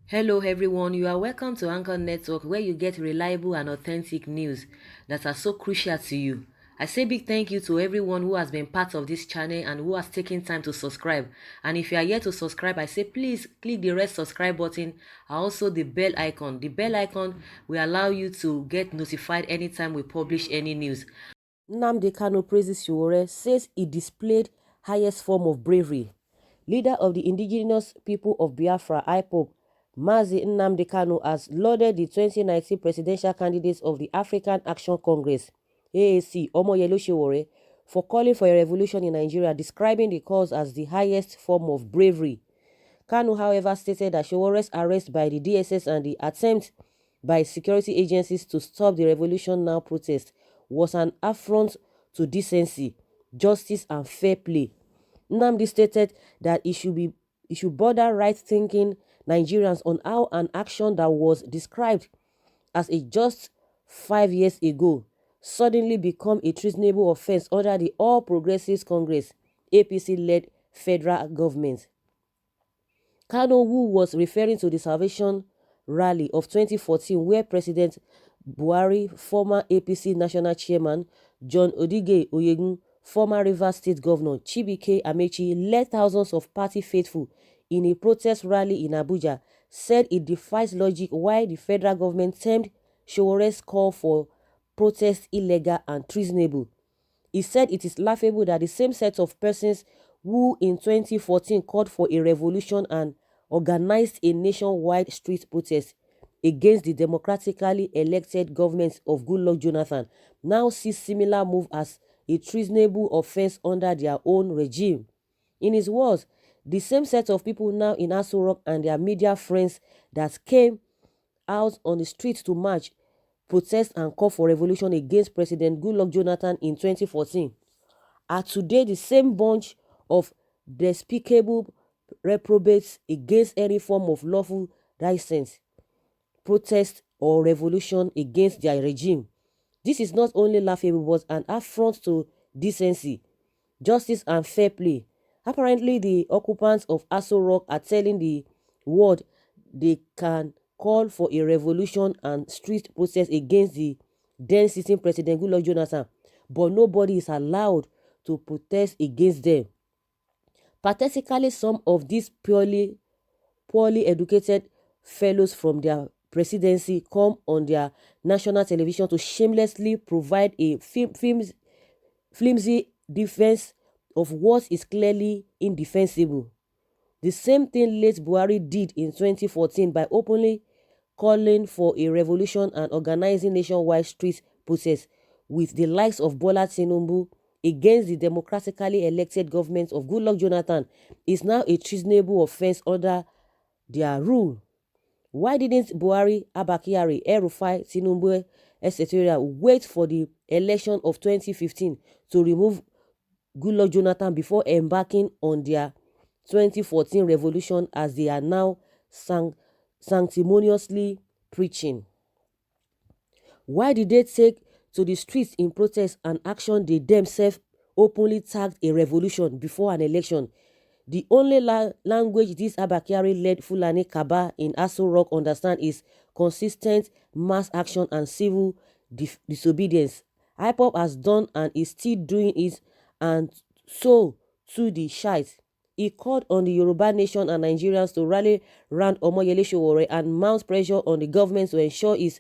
Hello everyone, you are welcome to Anchor Network where you get reliable and authentic news that are so crucial to you. I say big thank you to everyone who has been part of this channel and who has taken time to subscribe. And if you are yet to subscribe, I say please click the red subscribe button and also the bell icon. The bell icon will allow you to get notified anytime we publish any news. Nnamdi Kanu praises Sowore, says he displayed highest form of bravery. Leader of the indigenous people of Biafra, IPOB, Mazi Nnamdi Kanu has lauded the 2019 presidential candidates of the African Action Congress, AAC, Omoyele Sowore, for calling for a revolution in Nigeria, describing the cause as the highest form of bravery. Kanu, however, stated that Sowore's arrest by the DSS and the attempt by security agencies to stop the Revolution Now protest was an affront to decency, justice, and fair play. Nnamdi stated that it should border right-thinking Nigerians on how an action that was described as a just 5 years ago suddenly become a treasonable offense under the All Progressives Congress APC-led federal government. Kanu, who was referring to the Salvation Rally of 2014 where President Buhari, former APC national chairman John Odige Oyegun, former Rivers State Governor Chibike Amechi led thousands of party faithful in a protest rally in Abuja, said it defies logic why the federal government termed Sowore's call for protest illegal and treasonable. He said it is laughable that the same set of persons who in 2014 called for a revolution and organized a nationwide street protest against the democratically elected government of Goodluck Jonathan now see similar move as a treasonable offense under their own regime. In his words, the same set of people now in Aso Rock and their media friends that came out on the streets to march, protest and call for revolution against President Goodluck Jonathan in 2014 are today the same bunch of despicable reprobates against any form of lawful dissent, protest or revolution against their regime. This is not only laughable but an affront to decency, justice and fair play. Apparently, the occupants of Aso Rock are telling the world they can call for a revolution and street protest against the then sitting President Goodluck Jonathan, but nobody is allowed to protest against them. Pathetically, some of these poorly educated fellows from their presidency come on their national television to shamelessly provide a flimsy defense of what is clearly indefensible. The same thing late Buhari did in 2014 by openly calling for a revolution and organizing nationwide street protests with the likes of Bola Tinubu against the democratically elected government of Goodluck Jonathan is now a treasonable offense under their rule. Why didn't Buhari, Abba Kyari, El-Rufai, Tinubu, etc. wait for the election of 2015 to remove Goodluck Jonathan before embarking on their 2014 revolution as they are now sanctimoniously preaching? Why did they take to the streets in protest an action they themselves openly tagged a revolution before an election? The only language this Abba Kyari-led Fulani Kaba in Aso Rock understand is consistent mass action and civil disobedience. IPOP has done and is still doing it, and so to the shite. He called on the Yoruba nation and Nigerians to rally round Omoyele Sowore and mount pressure on the government to ensure his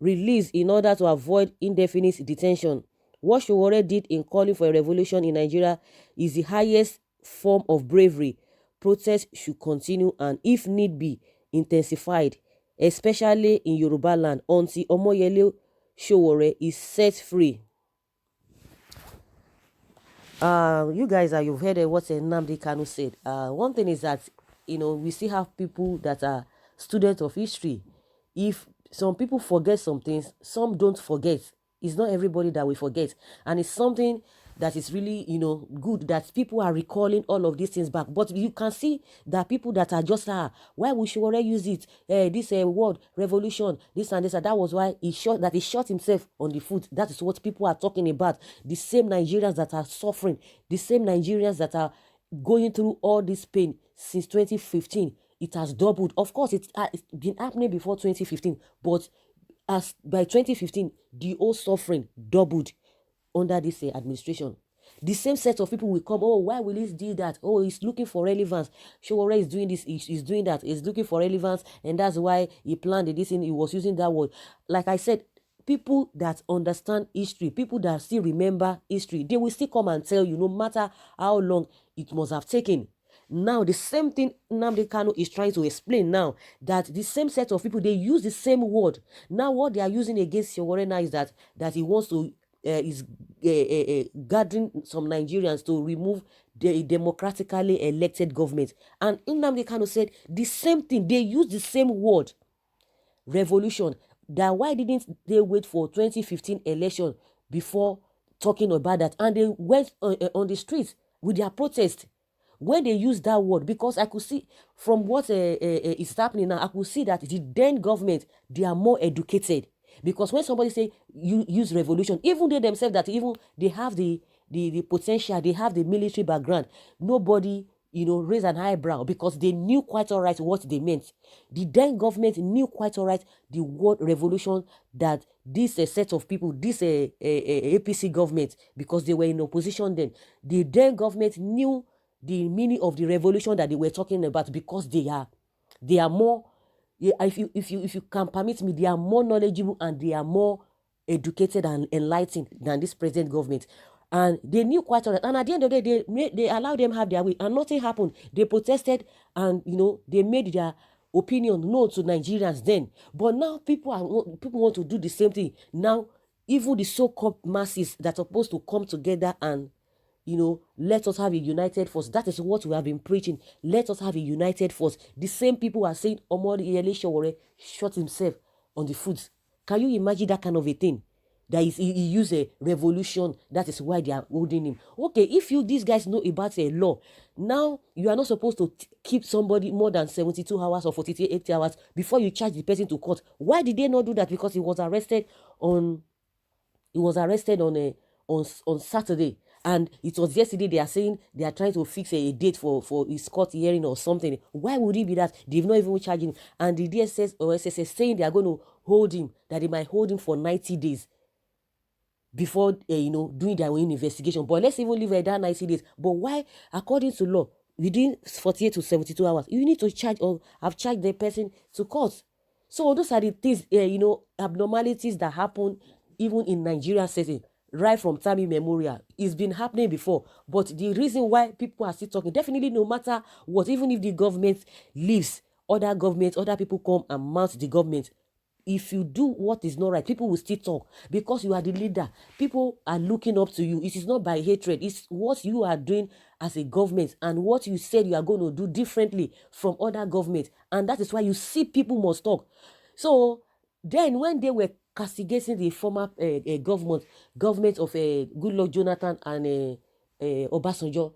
release in order to avoid indefinite detention. What Sowore did in calling for a revolution in Nigeria is the highest form of bravery. Protests should continue and, if need be, intensified, especially in Yoruba land, until Omoyele Sowore is set free. You guys, you've heard what Nnamdi Kanu said. One thing is that, we still have people that are students of history. If some people forget some things, some don't forget. It's not everybody that we forget. And it's something that is really, good that people are recalling all of these things back. But you can see that people that are just, why we should already use it, this word, revolution, this and this, and that was why he shot himself on the foot. That is what people are talking about. The same Nigerians that are suffering, the same Nigerians that are going through all this pain since 2015. It has doubled. Of course, it's been happening before 2015, but as by 2015, the whole suffering doubled under this administration. The same set of people will come, oh, why will he do that? Oh, he's looking for relevance. Sowore is doing this, he's doing that, he's looking for relevance, and that's why he planned this and he was using that word. Like I said, people that understand history, people that still remember history, they will still come and tell you, no matter how long it must have taken. Now, the same thing Nnamdi Kanu is trying to explain now, that the same set of people, they use the same word. Now, what they are using against Sowore now is that he wants to, is gathering some Nigerians to remove the democratically elected government. And Nnamdi Kanu said the same thing. They use the same word, revolution. That why didn't they wait for 2015 election before talking about that? And they went on the streets with their protest when they use that word, because I could see from what is happening now, I could see that the then government, they are more educated. Because when somebody say you use revolution, even they themselves that even they have the potential, they have the military background, nobody raise an eyebrow, because they knew quite all right what they meant. The then government knew quite all right the word revolution, that this set of people, this APC government, because they were in opposition then, the then government knew the meaning of the revolution that they were talking about, because they are more, if you can permit me, they are more knowledgeable and they are more educated and enlightened than this present government. And they knew quite all that. And at the end of the day, they allowed them have their way, and nothing happened. They protested, and they made their opinion known to Nigerians then. But now people want to do the same thing. Now, even the so-called masses that are supposed to come together and let us have a united force. That is what we have been preaching. Let us have a united force. The same people are saying Nnamdi Sowore shot himself on the foot. Can you imagine that kind of a thing? That is, he used a revolution. That is why they are holding him. Okay, if these guys know about a law, now you are not supposed to keep somebody more than 72 hours or 48 hours before you charge the person to court. Why did they not do that? Because he was arrested on on Saturday. And it was yesterday they are saying they are trying to fix a date for his court hearing or something. Why would it be that they've not even charged him? And the DSS or SSS saying they are going to hold him, that they might hold him for 90 days before doing their own investigation. But let's even leave it at that 90 days. But why, according to law, within 48 to 72 hours, you need to charge or have charged the person to court? So those are the things, abnormalities that happen even in Nigeria setting, right from time immemorial. It's been happening before. But the reason why people are still talking, definitely no matter what, even if the government leaves, other people come and mount the government. If you do what is not right, people will still talk, because you are the leader. People are looking up to you. It is not by hatred. It's what you are doing as a government and what you said you are going to do differently from other governments. And that is why you see people must talk. So then when they were castigating the former government of Goodluck Jonathan and Obasanjo,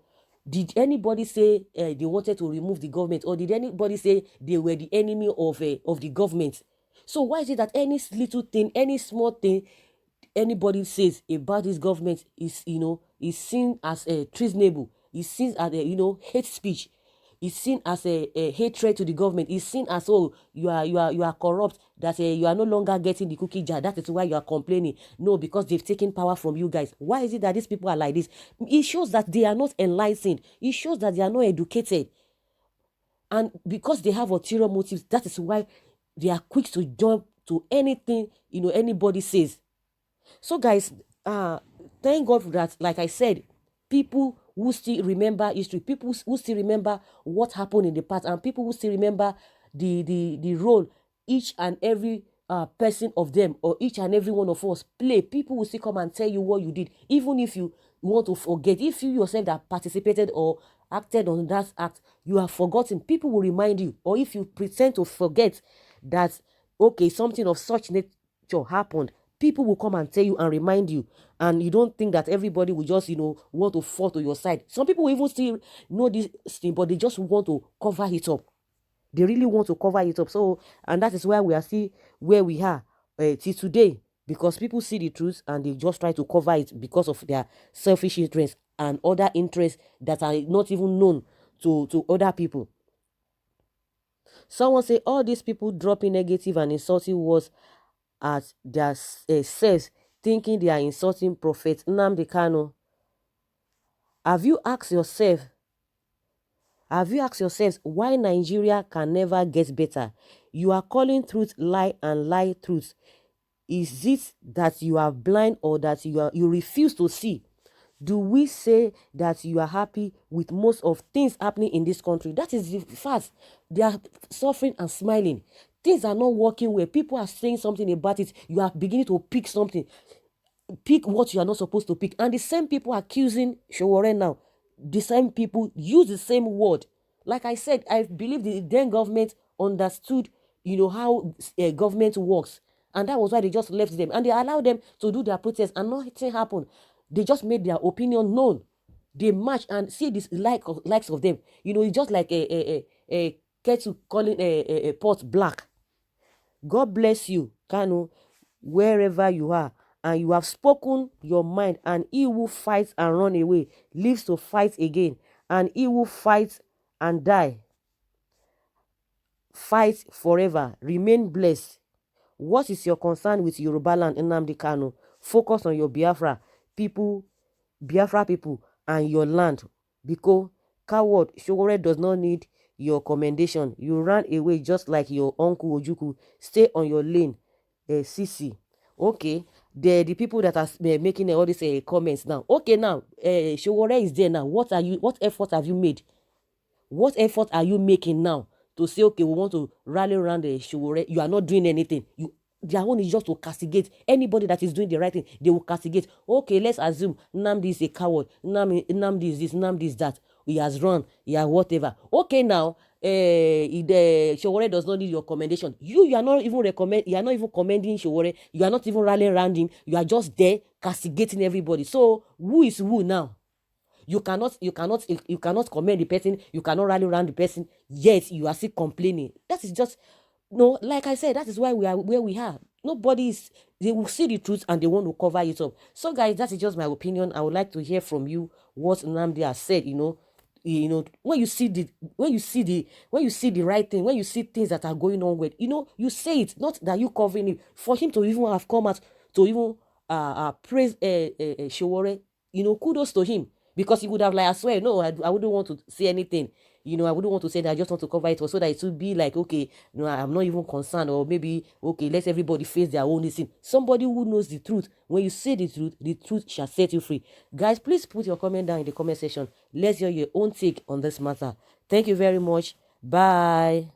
did anybody say they wanted to remove the government, or did anybody say they were the enemy of the government? So why is it that any little thing, any small thing anybody says about this government is seen as treasonable, is seen as hate speech, is seen as a hatred to the government, is seen as, oh, you are corrupt, that you are no longer getting the cookie jar, that is why you are complaining? No, because they've taken power from you guys. Why is it that these people are like this? It shows that they are not enlightened. It shows that they are not educated. And because they have ulterior motives, that is why they are quick to jump to anything anybody says. So guys, thank God for that. Like I said, people who still remember history, people who still remember what happened in the past, and people who still remember the role each and every person of them, or each and every one of us play. People will still come and tell you what you did, even if you want to forget. If you yourself that participated or acted on that act, you have forgotten, people will remind you. Or if you pretend to forget that, okay, something of such nature happened, people will come and tell you and remind you, and you don't think that everybody will just, want to fall to your side. Some people will even still know this thing, but they just want to cover it up. They really want to cover it up. So, and that is why we are still where we are till today, because people see the truth and they just try to cover it because of their selfish interests and other interests that are not even known to other people. Someone say all these people dropping negative and insulting words at their selves, thinking they are insulting Prophet Nnamdi Kanu. Have you asked yourself why Nigeria can never get better? You are calling truth lie and lie truth. Is it that you are blind or that you refuse to see? Do we say that you are happy with most of things happening in this country? That is the fact. They are suffering and smiling. Things are not working well. People are saying something about it. You are beginning to pick something. Pick what you are not supposed to pick. And the same people accusing Sowore now, the same people use the same word. Like I said, I believe the then government understood, how government works. And that was why they just left them. And they allowed them to do their protest and nothing happened. They just made their opinion known. They march and see this likes of them. It's just like a kettle calling a pot black. God bless you, Kanu, wherever you are. And you have spoken your mind, and he who fights and run away lives to fight again. And he who fights and die, fight forever. Remain blessed. What is your concern with Yoruba land, Nnamdi Kanu? Focus on your Biafra people, and your land. Because coward Sowore does not need your commendation. You ran away just like your uncle Ojukwu. Stay on your lane, CC. Okay, the people that are making all these comments now. Okay, now Sowore is there now. What effort have you made? What effort are you making now to say, okay, we want to rally around the Sowore? You are not doing anything. Their own is just to castigate anybody that is doing the right thing. They will castigate. Okay, let's assume Nnamdi is a coward. Nnamdi is this, Nnamdi is that. He has run. He has whatever. Okay, now the Sowore does not need your commendation. You are not even You are not even commending Sowore. You are not even rallying around him. You are just there castigating everybody. So who is who now? You cannot commend the person. You cannot rally around the person. Yet you are still complaining. That is just no. Like I said, that is why we are where we are. They will see the truth and they want to cover it up. So guys, that is just my opinion. I would like to hear from you what Nnamdi has said. When you see the right thing, when you see things that are going on with, you say it, not that you covering it. For him to even have come out to even praise Sowore, kudos to him. Because he would have like, I swear, no, I wouldn't want to say anything. I wouldn't want to say that. I just want to cover it so that it would be like, okay, I'm not even concerned, or maybe, okay, let everybody face their own sin. Somebody who knows the truth. When you say the truth shall set you free. Guys, please put your comment down in the comment section. Let's hear your own take on this matter. Thank you very much. Bye.